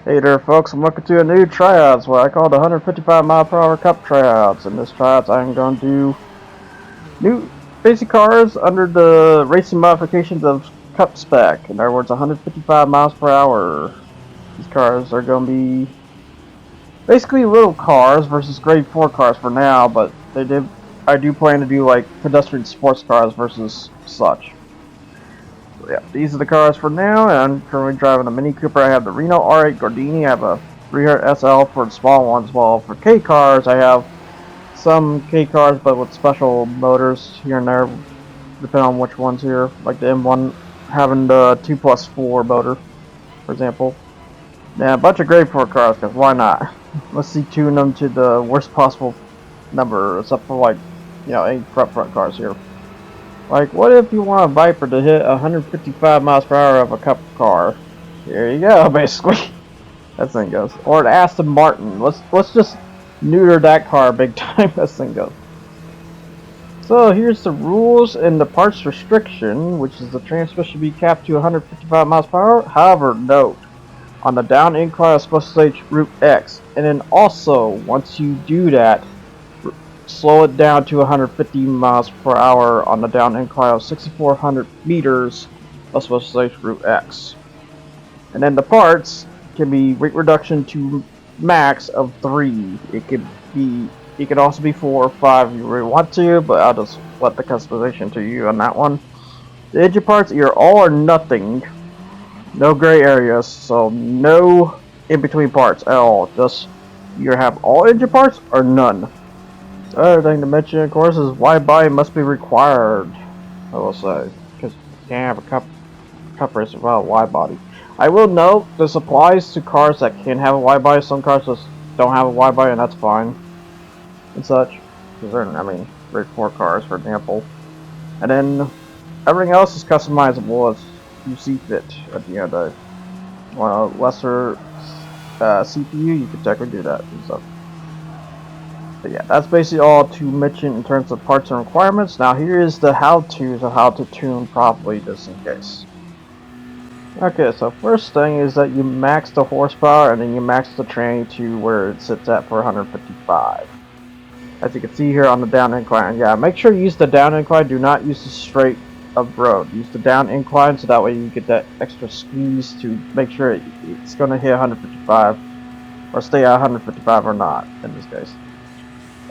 Hey there folks, and welcome to a new tryouts, what I call the 155 mile per hour Cup Tryouts. In this tryouts I'm going to do new basic cars under the racing modifications of Cup spec. In other words, 155 miles per hour. These cars are going to be basically little cars versus grade 4 cars for now, but I do plan to do like pedestrian sports cars versus such. Yeah, these are the cars for now, and I'm currently driving a Mini Cooper. I have the Reno R8 Gordini. I have a 300 SL for the small ones. While for K cars, I have some K cars, but with special motors here and there, depending on which ones here. Like the M1 having the 2+4 motor, for example. Yeah, a bunch of grade 4 cars, because why not? Let's see, tune them to the worst possible number, except for like, any front cars here. Like, what if you want a Viper to hit 155 miles per hour of a Cup car? Here you go, basically. That thing goes. Or an Aston Martin. Let's just neuter that car big time. That thing goes. So here's the rules and the parts restriction, which is the transmission should be capped to 155 miles per hour. However, note, on the down incline it's supposed to say Route X. And then also, once you do that, slow it down to 150 miles per hour on the down incline of 6,400 meters. That's supposed to say Route X. And then the parts can be weight reduction to max of 3. It could also be 4 or 5 if you really want to, but I'll just let the customization to you on that one. The engine parts, either all or nothing. No gray areas, so no in between parts at all. Just you have all engine parts or none. The other thing to mention, of course, is wide body must be required. I will say, because you can't have a cup race without a wide body. I will note this applies to cars that can have a wide body. Some cars just don't have a wide body, and that's fine, and such. Because they're, grade 4 cars, for example. And then everything else is customizable as you see fit. At the end of the day, want a lesser CPU, you can technically do that and stuff. But yeah, that's basically all to mention in terms of parts and requirements. Now here is the how-tos of how to tune properly, just in case. Okay, so first thing is that you max the horsepower and then you max the tranny to where it sits at for 155. As you can see here on the down incline. Yeah, make sure you use the down incline. Do not use the straight up road. Use the down incline so that way you get that extra squeeze to make sure it's going to hit 155 or stay at 155 or not in this case.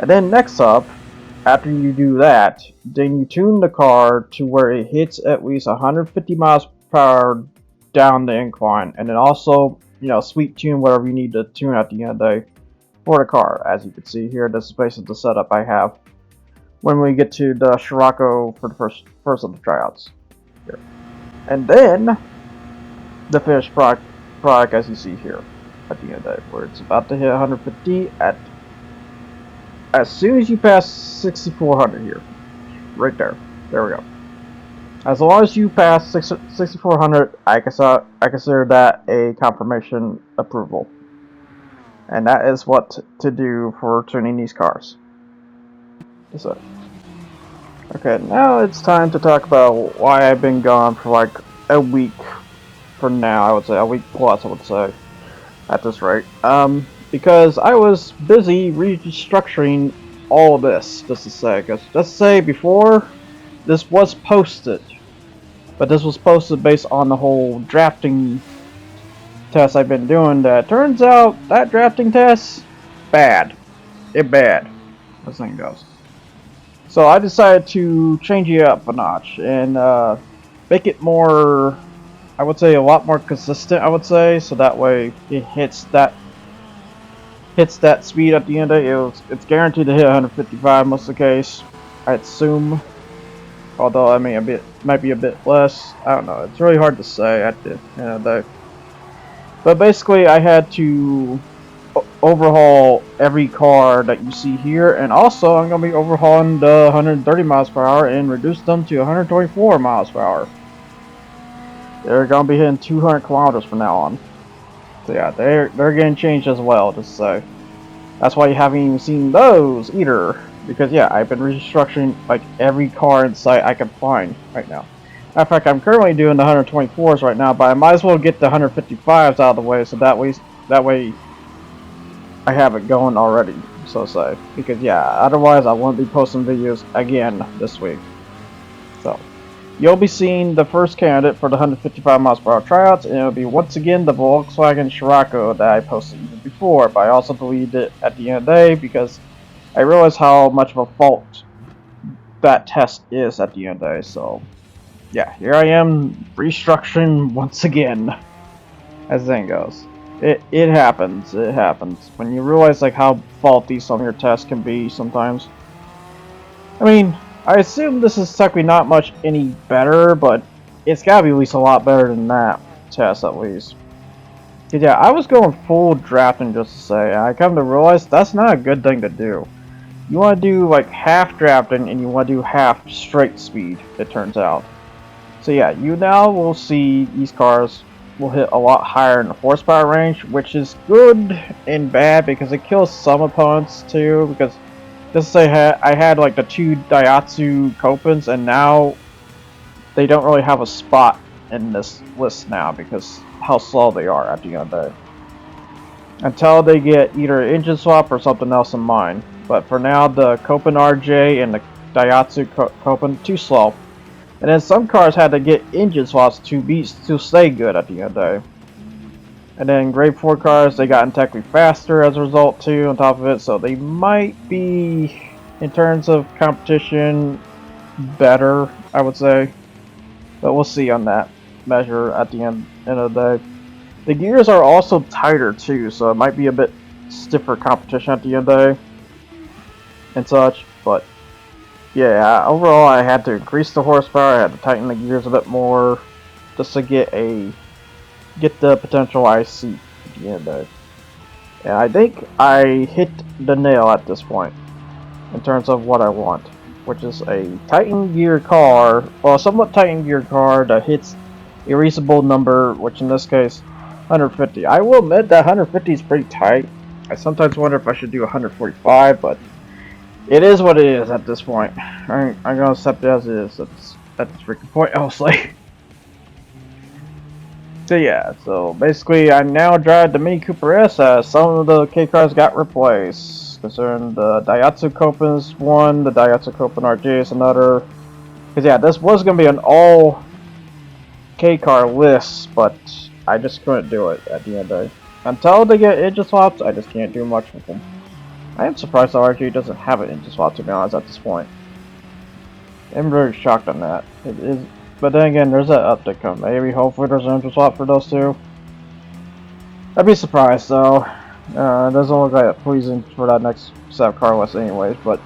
And then next up, after you do that, then you tune the car to where it hits at least 150 miles per hour down the incline. And then also, sweep tune whatever you need to tune at the end of the day for the car. As you can see here, this is basically the setup I have when we get to the Scirocco for the first of the tryouts. Here. And then, the finished product as you see here at the end of the day, where it's about to hit 150 as soon as you pass 6,400 here. Right there. There we go. As long as you pass 6,400, I consider that a confirmation approval. And that is what to do for tuning these cars. So, okay, now it's time to talk about why I've been gone for like a week for now. I would say a week plus, I would say, at this rate. Because I was busy restructuring all of this, just to say, before this was posted, but this was posted based on the whole drafting test I've been doing. That turns out that drafting test, bad, as thing goes. So I decided to change it up a notch and make it more, I would say, a lot more consistent. I would say, so that way it hits that speed at the end of it. It's guaranteed to hit 155 most of the case, I assume. Although might be a bit less. I don't know. It's really hard to say at the end of the day. But basically, I had to overhaul every car that you see here, and also I'm gonna be overhauling the 130 miles per hour and reduce them to 124 miles per hour. They're gonna be hitting 200 kilometers from now on. So yeah, they're getting changed as well, just to say. That's why you haven't even seen those either. Because yeah, I've been restructuring like every car in sight I can find right now. Matter of fact, I'm currently doing the 124s right now, but I might as well get the 155s out of the way so that way that way I have it going already, so to say. Because yeah, otherwise I won't be posting videos again this week. So you'll be seeing the first candidate for the 155 miles per hour tryouts, and it'll be once again the Volkswagen Scirocco that I posted even before, but I also deleted it at the end of the day because I realized how much of a fault that test is at the end of the day. So yeah, here I am restructuring once again, as the thing goes. It happens. It happens when you realize like how faulty some of your tests can be sometimes. I mean, I assume this is technically not much any better, but it's gotta be at least a lot better than that test at least. Cause yeah, I was going full drafting just to say, and I come to realize that's not a good thing to do. You want to do like half drafting and you want to do half straight speed, it turns out. So yeah, you now will see these cars will hit a lot higher in the horsepower range, which is good and bad because it kills some opponents too. Because just say I had like the two Daihatsu Copans, and now they don't really have a spot in this list now because how slow they are at the end of the day. Until they get either an engine swap or something else in mind. But for now, the Copan RJ and the Daihatsu Copan too slow. And then some cars had to get engine swaps to stay good at the end of the day. And then grade 4 cars, they got technically faster as a result too on top of it. So they might be, in terms of competition, better, I would say. But we'll see on that measure at the end of the day. The gears are also tighter too, so it might be a bit stiffer competition at the end of the day. And such, but yeah, overall I had to increase the horsepower, I had to tighten the gears a bit more just to get the potential I see at the end of the day. And I think I hit the nail at this point in terms of what I want, which is a tightened gear car, well, somewhat tightened gear car that hits a reasonable number, which in this case 150. I will admit that 150 is pretty tight. I sometimes wonder if I should do 145, but it is what it is at this point. I'm gonna accept it as it is at this freaking point, honestly. So yeah, so basically I now drive the Mini Cooper S as some of the K cars got replaced. Concerning the Daihatsu Copan's one, the Daihatsu Copan RJ is another. Because yeah, this was gonna be an all K car list, but I just couldn't do it at the end of the day. Until they get engine swaps, I just can't do much with them. I am surprised the RG doesn't have an engine swap, to be honest, at this point. I'm very shocked on that. It is, but then again, there's that update coming. Maybe, hopefully, there's an engine swap for those two. I'd be surprised, though. It doesn't look like it pleasing for that next set of car list, anyways. But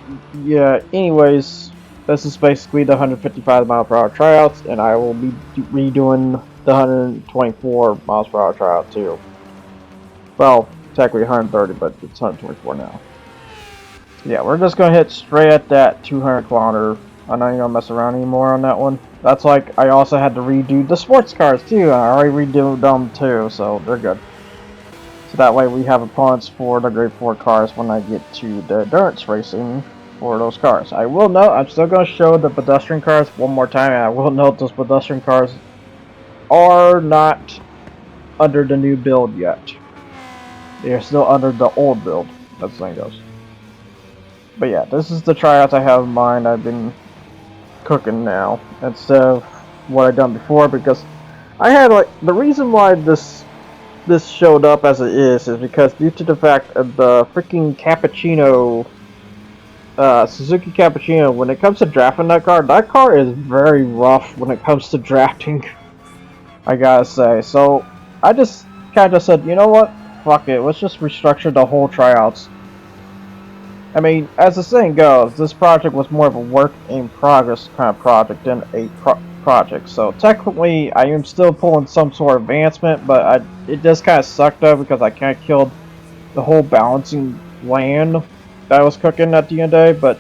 yeah, anyways, this is basically the 155 mile per hour tryouts, and I will be redoing the 124 miles per hour tryout too. Well, technically 130, but it's 124 now. Yeah, we're just gonna hit straight at that 200 kilometer. I'm not even gonna mess around anymore on that one. That's like I also had to redo the sports cars too. I already redid them too, so they're good. So that way we have opponents for the grade 4 cars when I get to the endurance racing for those cars. I will note I'm still gonna show the pedestrian cars one more time, and I will note those pedestrian cars are not under the new build yet. They are still under the old build, as the thing goes. But yeah, this is the tryouts I have in mind. I've been cooking now instead of what I've done before, because I had like the reason why this showed up as it is because due to the fact of the freaking Cappuccino, Suzuki Cappuccino. When it comes to drafting that car is very rough when it comes to drafting. I gotta say. So I just kind of said, you know what? Fuck it. Let's just restructure the whole tryouts. I mean, as the saying goes, this project was more of a work in progress kind of project than a project. So technically, I am still pulling some sort of advancement, but it just kind of sucked though because I kind of killed the whole balancing land that I was cooking at the end of the day. But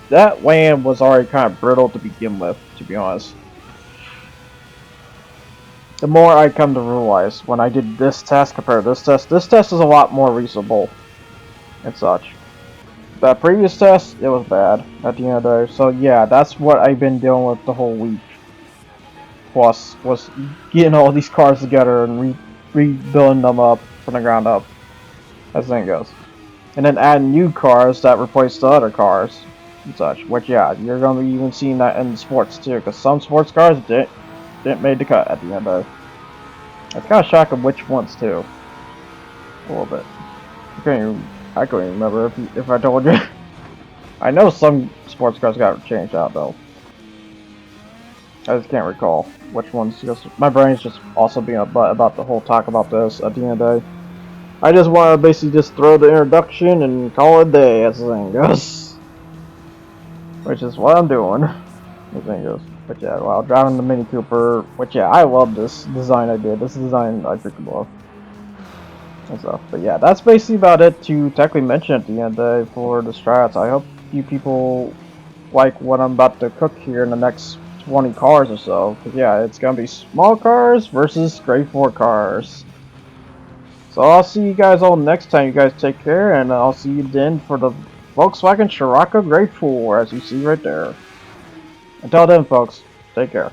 that land was already kind of brittle to begin with, to be honest. The more I come to realize when I did this test compared to this test is a lot more reasonable and such. That previous test, it was bad at the end of the day. So yeah, that's what I've been dealing with the whole week. Plus, was getting all these cars together and rebuilding them up. from the ground up, as the thing goes. And then add new cars that replace the other cars and such. Which, yeah, you're going to be even seeing that in sports too, because some sports cars didn't make the cut at the end of it. It's kind of shocking which ones too. A little bit. I couldn't even remember if I told you. I know some sports cars got changed out though. I just can't recall which ones. Just my brain's just also being a butt about the whole talk about this at the end of the day. I just want to basically just throw the introduction and call it a day as the thing goes. Which is what I'm doing. The thing goes. But yeah, while driving the Mini Cooper, which yeah, I love this design I did. This design I freaking love. And stuff. But yeah, that's basically about it to technically mention at the end of the day for the tryouts. I hope you people like what I'm about to cook here in the next 20 cars or so. Cause yeah, it's gonna be small cars versus grade 4 cars. So I'll see you guys all next time. You guys take care, and I'll see you then for the Volkswagen Scirocco Grade 4, as you see right there. Until then, folks, take care.